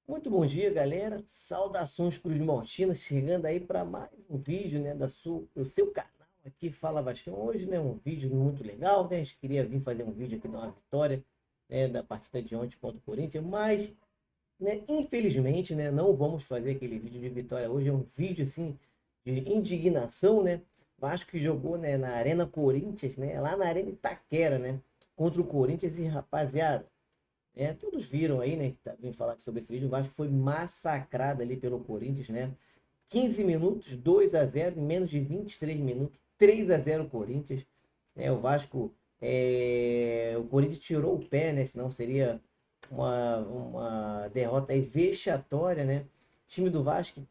Muito bom dia, galera. Saudações Cruz Maltina, chegando aí para mais um vídeo, né, do seu canal aqui, Fala Vascão. Hoje, né, um vídeo muito legal, né? A gente queria vir fazer um vídeo aqui de uma vitória, né, da partida de ontem contra o Corinthians, mas, né, infelizmente, né, não vamos fazer aquele vídeo de vitória hoje. É um vídeo, assim, de indignação, né? Vasco que jogou, né, na Arena Corinthians, né, lá na Arena Itaquera, né, contra o Corinthians e, rapaziada, todos viram aí, né, que vim falar sobre esse vídeo. O Vasco foi massacrado ali pelo Corinthians, né? 15 minutos, 2-0 em menos de 23 minutos, 3-0 Corinthians. O Vasco, o Corinthians tirou o pé, né? Senão seria uma derrota aí vexatória, né? O time do Vasco,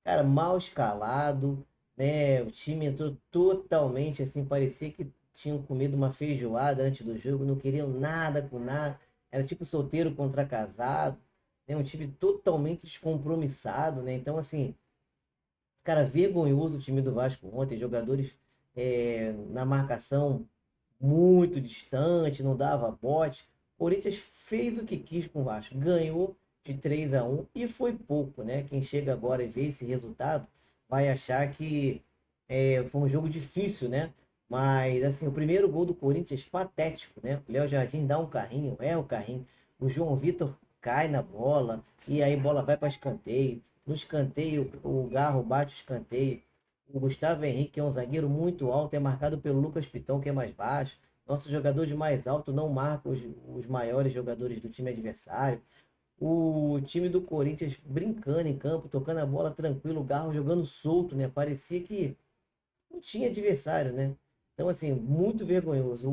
cara, mal escalado, né? O time entrou totalmente assim, parecia que tinham comido uma feijoada antes do jogo, não queriam nada com nada. Era tipo solteiro contra casado, né? Um time totalmente descompromissado, né? Então, assim, cara, vergonhoso o time do Vasco ontem, jogadores na marcação muito distante, não dava bote. O Corinthians fez o que quis com o Vasco, ganhou de 3-1 e foi pouco, né? Quem chega agora e vê esse resultado vai achar que foi um jogo difícil, né? Mas, assim, o primeiro gol do Corinthians, patético, né? O Léo Jardim dá um carrinho, o carrinho. O João Vitor cai na bola e aí a bola vai para escanteio. No escanteio, o Garro bate o escanteio. O Gustavo Henrique, que é um zagueiro muito alto, é marcado pelo Lucas Piton, que é mais baixo. Nosso jogador de mais alto não marca os maiores jogadores do time adversário. O time do Corinthians brincando em campo, tocando a bola tranquilo, o Garro jogando solto, né? Parecia que não tinha adversário, né? Então, assim, muito vergonhoso.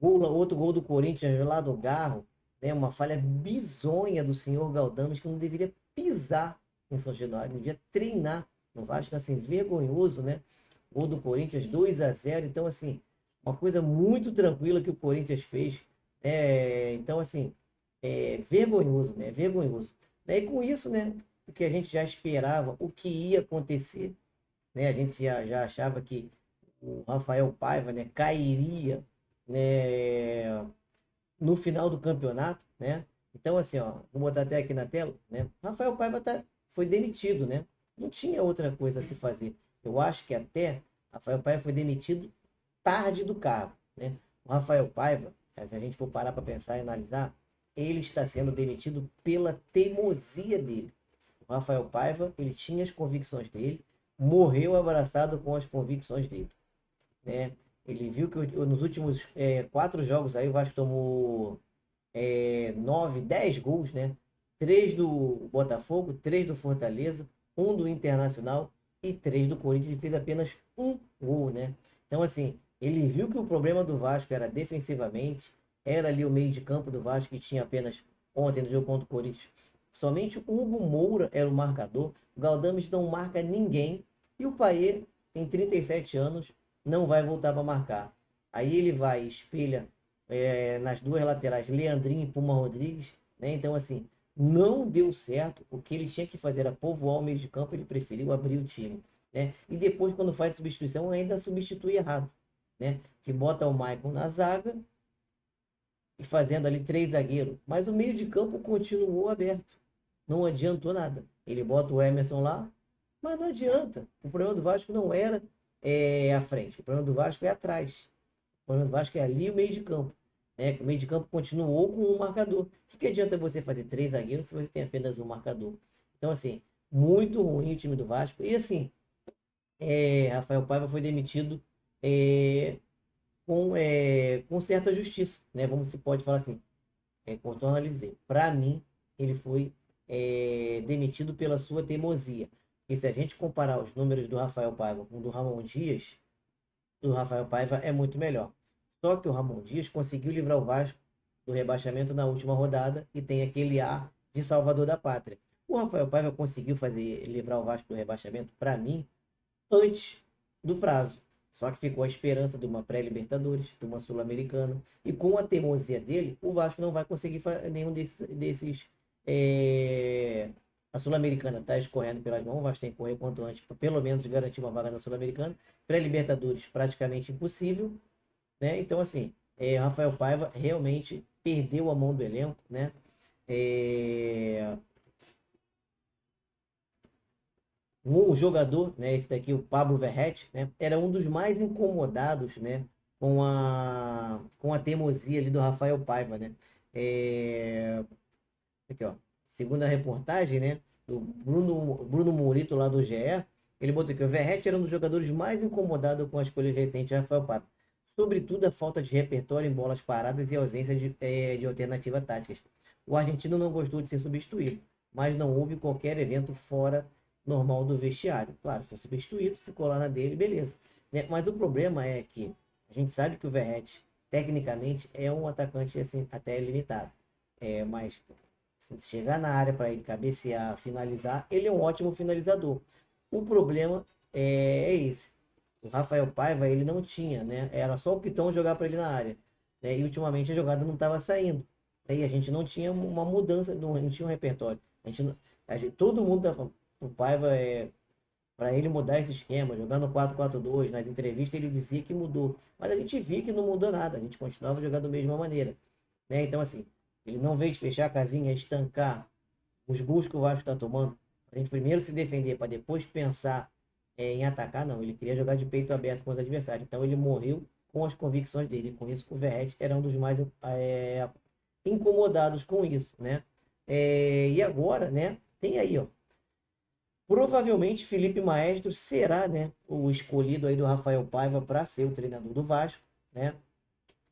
Outro gol do Corinthians lá do Garro, né? Uma falha bizonha do senhor Galdames, que não deveria pisar em São Januário, não devia treinar no Vasco. Então, assim, vergonhoso, né? Gol do Corinthians 2-0. Então, assim, uma coisa muito tranquila que o Corinthians fez. Então, assim, vergonhoso, né? Vergonhoso. E com isso, né? Porque a gente já esperava o que ia acontecer, né? A gente já achava que o Rafael Paiva, né, cairia, né, no final do campeonato, né? Então, assim, ó, vou botar até aqui na tela, né? Rafael Paiva foi demitido, né? Não tinha outra coisa a se fazer. Eu acho que até Rafael Paiva foi demitido tarde do cargo, né? O Rafael Paiva, se a gente for parar para pensar e analisar, ele está sendo demitido pela teimosia dele. O Rafael Paiva, ele tinha as convicções dele, morreu abraçado com as convicções dele, né? Ele viu que nos últimos 4 jogos aí o Vasco tomou 9, 10 gols, né? 3 do Botafogo, 3 do Fortaleza, um do Internacional e 3 do Corinthians. Ele fez apenas um gol, né? Então, assim, ele viu que o problema do Vasco era defensivamente, era ali o meio de campo do Vasco que tinha apenas ontem no jogo contra o Corinthians. Somente o Hugo Moura era o marcador, o Galdames não marca ninguém e o Payet tem 37 anos, não vai voltar para marcar. Aí ele vai, espelha nas duas laterais, Leandrinho e Puma Rodrigues, né? Então, assim, não deu certo. O que ele tinha que fazer era povoar o meio de campo, ele preferiu abrir o time, né? E depois, quando faz a substituição, ainda substitui errado, né? Que bota o Maicon na zaga e fazendo ali 3 zagueiros. Mas o meio de campo continuou aberto. Não adiantou nada. Ele bota o Emerson lá, mas não adianta. O problema do Vasco não era a frente. O problema do Vasco é atrás. O problema do Vasco é ali o meio de campo. Né? O meio de campo continuou com um marcador. O que adianta você fazer 3 zagueiros se você tem apenas um marcador? Então, assim, muito ruim o time do Vasco. E assim, Rafael Paiva foi demitido é, com certa justiça, né? Vamos se pode falar assim, contorno a dizer. Para mim, ele foi demitido pela sua teimosia. Porque se a gente comparar os números do Rafael Paiva com o do Ramon Dias, do Rafael Paiva é muito melhor. Só que o Ramon Dias conseguiu livrar o Vasco do rebaixamento na última rodada e tem aquele ar de salvador da pátria. O Rafael Paiva conseguiu fazer livrar o Vasco do rebaixamento, para mim, antes do prazo. Só que ficou a esperança de uma pré-Libertadores, de uma Sul-Americana. E com a teimosia dele, o Vasco não vai conseguir nenhum desses. é, A Sul-Americana está escorrendo pelas mãos, o Vasco tem que correr quanto antes, para pelo menos garantir uma vaga na Sul-Americana. Pré-Libertadores praticamente impossível, né? Então, assim, Rafael Paiva realmente perdeu a mão do elenco, né? É, um jogador, né, esse daqui, o Pablo Verratti, né, era um dos mais incomodados, né, com a teimosia ali do Rafael Paiva, né? É, aqui, ó, segundo a reportagem, né, do Bruno Murito lá do GE, ele botou aqui, o Verratti era um dos jogadores mais incomodados com a escolha recente de Rafael Paiva, sobretudo a falta de repertório em bolas paradas e a ausência de alternativas táticas. O argentino não gostou de ser substituído, mas não houve qualquer evento fora normal do vestiário. Claro, foi substituído, ficou lá na dele, beleza. Né? Mas o problema é que a gente sabe que o Verratti, tecnicamente, é um atacante assim, até limitado. Mas se chegar na área para ele cabecear, finalizar, ele é um ótimo finalizador. O problema é esse. O Rafael Paiva, ele não tinha, né? Era só o Piton jogar para ele na área. Né? E ultimamente a jogada não estava saindo. E a gente não tinha uma mudança, não tinha um repertório. Todo mundo o Paiva para ele mudar esse esquema, jogando 4-4-2, nas entrevistas ele dizia que mudou, mas a gente via que não mudou nada, a gente continuava jogando da mesma maneira, né? Então assim, ele não veio de fechar a casinha, estancar os gols que o Vasco está tomando, a gente primeiro se defender para depois pensar em atacar, não, ele queria jogar de peito aberto com os adversários, então ele morreu com as convicções dele, com isso o Verratti era um dos mais incomodados com isso, né? E agora, né, tem aí, ó, provavelmente Felipe Maestro será, né, o escolhido aí do Rafael Paiva para ser o treinador do Vasco, né?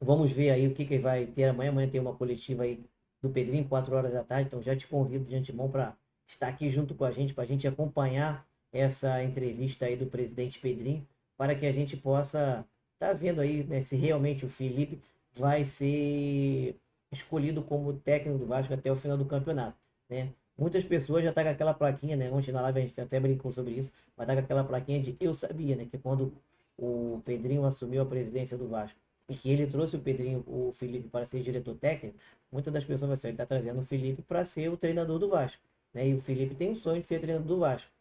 Vamos ver aí o que vai ter amanhã. Amanhã tem uma coletiva aí do Pedrinho, 4 horas da tarde, então já te convido de antemão para estar aqui junto com a gente, para a gente acompanhar essa entrevista aí do presidente Pedrinho, para que a gente possa estar vendo aí, né, se realmente o Felipe vai ser escolhido como técnico do Vasco até o final do campeonato, né? Muitas pessoas já tá com aquela plaquinha, né? Ontem na live a gente até brincou sobre isso, mas tá com aquela plaquinha de eu sabia, né? Que quando o Pedrinho assumiu a presidência do Vasco e que ele trouxe o Pedrinho, o Felipe, para ser diretor técnico, muitas das pessoas vão assim, ele está trazendo o Felipe para ser o treinador do Vasco, né? E o Felipe tem um sonho de ser treinador do Vasco,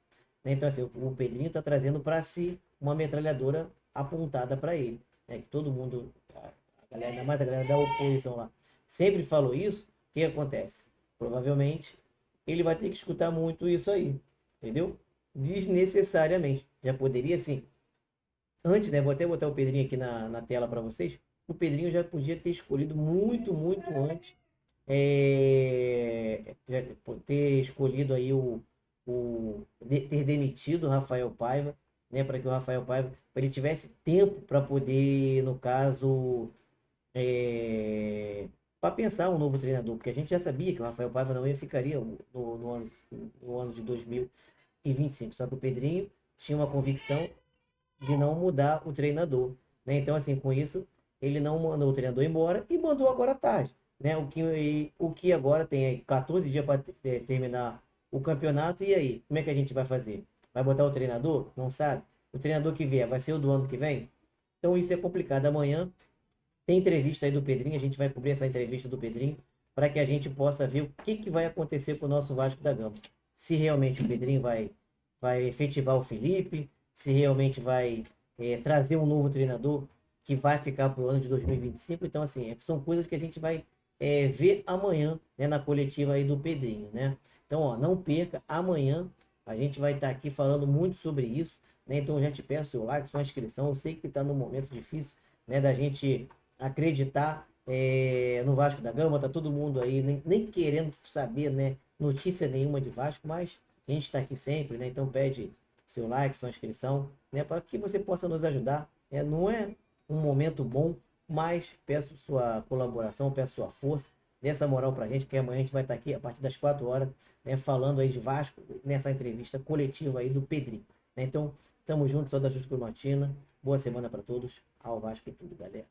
né? Então assim, o Pedrinho está trazendo para si uma metralhadora apontada para ele, né? Que todo mundo, a galera, ainda mais a galera da oposição lá, sempre falou isso. O que acontece? Provavelmente ele vai ter que escutar muito isso aí, entendeu? Desnecessariamente. Já poderia, sim. Antes, né? Vou até botar o Pedrinho aqui na tela para vocês. O Pedrinho já podia ter escolhido muito, muito antes. Ter escolhido aí ter demitido o Rafael Paiva, né? Para que o Rafael Paiva, para ele tivesse tempo para poder, no caso, para pensar um novo treinador, porque a gente já sabia que o Rafael Paiva não ia ficaria no ano de 2025. Só que o Pedrinho tinha uma convicção de não mudar o treinador, né? Então, assim, com isso, ele não mandou o treinador embora e mandou agora à tarde, né? O que agora tem aí 14 dias para terminar o campeonato, e aí, como é que a gente vai fazer? Vai botar o treinador? Não sabe? O treinador que vier vai ser o do ano que vem? Então, isso é complicado. Amanhã tem entrevista aí do Pedrinho, a gente vai cobrir essa entrevista do Pedrinho para que a gente possa ver o que vai acontecer com o nosso Vasco da Gama. Se realmente o Pedrinho vai efetivar o Felipe, se realmente vai trazer um novo treinador que vai ficar para o ano de 2025. Então, assim, são coisas que a gente vai ver amanhã, né, na coletiva aí do Pedrinho, né? Então, ó, não perca, amanhã a gente vai estar aqui falando muito sobre isso, né? Então, já te peço seu like, sua inscrição. Eu sei que está num momento difícil, né, da gente acreditar no Vasco da Gama, tá todo mundo aí nem querendo saber, né, notícia nenhuma de Vasco, mas a gente está aqui sempre, né? Então pede seu like, sua inscrição, né, para que você possa nos ajudar. Não é um momento bom, mas peço sua colaboração, peço sua força, dessa moral para a gente, que amanhã a gente vai estar aqui a partir das 4 horas, né, falando aí de Vasco, nessa entrevista coletiva aí do Pedrinho. Né? Então, tamo junto, saudações Cruzmatina, boa semana para todos, ao Vasco e tudo, galera.